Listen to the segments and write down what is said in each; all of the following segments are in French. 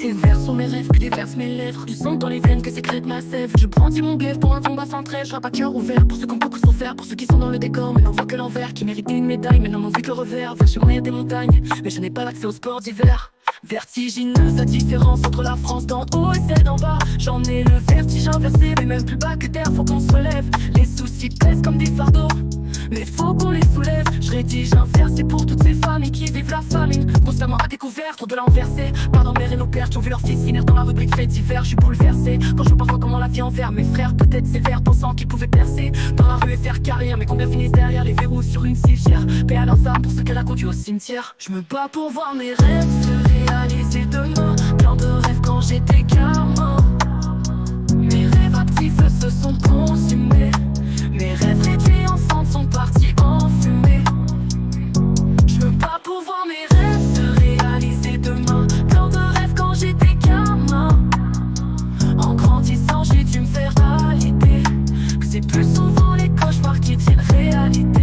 Ces vers sont mes rêves que déversent mes lèvres, du sang dans les veines que sécrète ma sève. Je brandis mon glaive pour un combat sans trêve. Je rappe à cœur ouvert pour ceux qui ont beaucoup souffert, pour ceux qui sont dans le décor mais n'en voient que l'envers, qui méritaient une médaille mais n'en ont vu que le revers. Vers chez moi y'a des montagnes mais je n'ai pas l'accès au sport d'hiver. Vertigineuse la différence entre la France d'en haut et celle d'en bas. J'en ai le vertige inversé, mais même plus bas que terre, faut qu'on se relève. Les soucis pèsent comme des fardeaux, mais faut qu'on les soulève. Je rédige un vers, c'est pour toutes ces familles qui vivent la famine, constamment à découvert, trop de l'enversé. Pardon mère et nos pères qui ont vu leur fils finir dans la rubrique faits divers. Je suis bouleversé quand je vois parfois comment la vie envers mes frères, peut-être sévères, pensant qu'ils pouvaient percer dans la rue et faire carrière, mais combien finissent derrière les verrous sur une civière. Paix à leurs âmes pour ceux qu'elle a conduits au cimetière. Je me bats pour voir mes rêves se réaliser demain. Plein de rêves quand j'étais gamin. Mes rêves actifs se sont consumés. Mes rêves réduits en cendres sont partis en fumée. Je me bats pour voir mes rêves se réaliser demain. Plein de rêves quand j'étais gamin. En grandissant j'ai dû me faire à l'idée que c'est plus souvent les cauchemars qui tiennent réalité.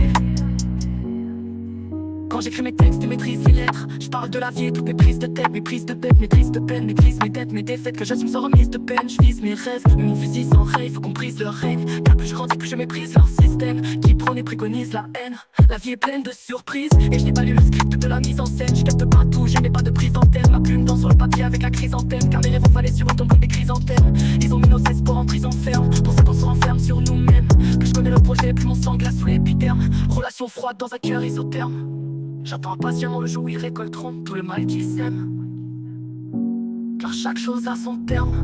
Quand j'écris mes textes et maîtrise les lettres, je parle de la vie et toutes mes prises de tête, mes prises de tête, mes crises de peine, mes crises, mes dettes, mes défaites que j'assume sans remise de peine. Je vise mes rêves, mais mon fusil sans rail, faut qu'on brise leur règne. Car plus je grandis, plus je méprise leur système qui prône et préconise la haine. La vie est pleine de surprises et je n'ai pas lu le script de la mise en scène. Je capte pas tout, je n'ai pas de prise d'antenne. Ma plume danse sur le papier avec la chrysanthème, car mes rêves ont fallu sur une tombe comme des chrysanthèmes. Ils ont mis nos espoirs en prison ferme, pour ça qu'on se renferme sur nous-mêmes. Plus je connais le projet, plus mon sang glace sous l'épiderme. Relation froide dans un cœur isotherme. J'attends impatiemment le jour où ils récolteront tout le mal qu'ils sèment, car chaque chose a son terme.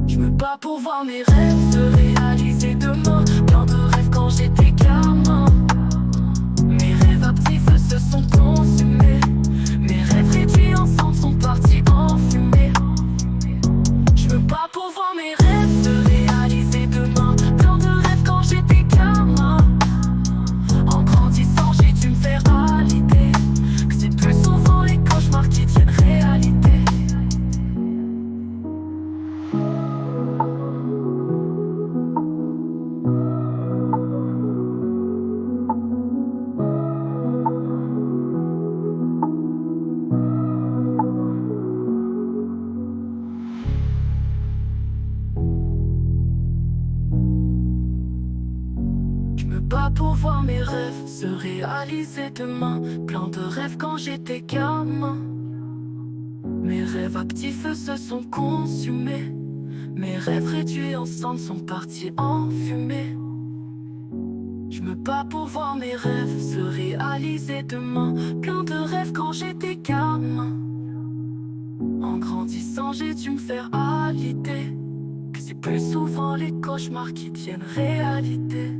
Je me bats pour voir mes rêves se réaliser demain. Plein de rêves quand j'étais gamin. Mes rêves actifs se sont consumés. Mes rêves réduits en cendres sont partis en fumée. Je me bats pour voir mes rêves se réaliser demain. Plein de rêves quand j'étais gamin. En grandissant j'ai dû me faire à l'idée que c'est plus souvent les cauchemars qui tiennent réalité. Pas pour voir mes rêves se réaliser demain. Plein de rêves quand j'étais gamin. Mes rêves actifs se sont consumés. Mes rêves réduits en cendres sont partis en fumée. Je me bats pour voir mes rêves se réaliser demain. Plein de rêves quand j'étais gamin. En grandissant j'ai dû me faire à l'idée que c'est plus souvent les cauchemars qui tiennent réalité.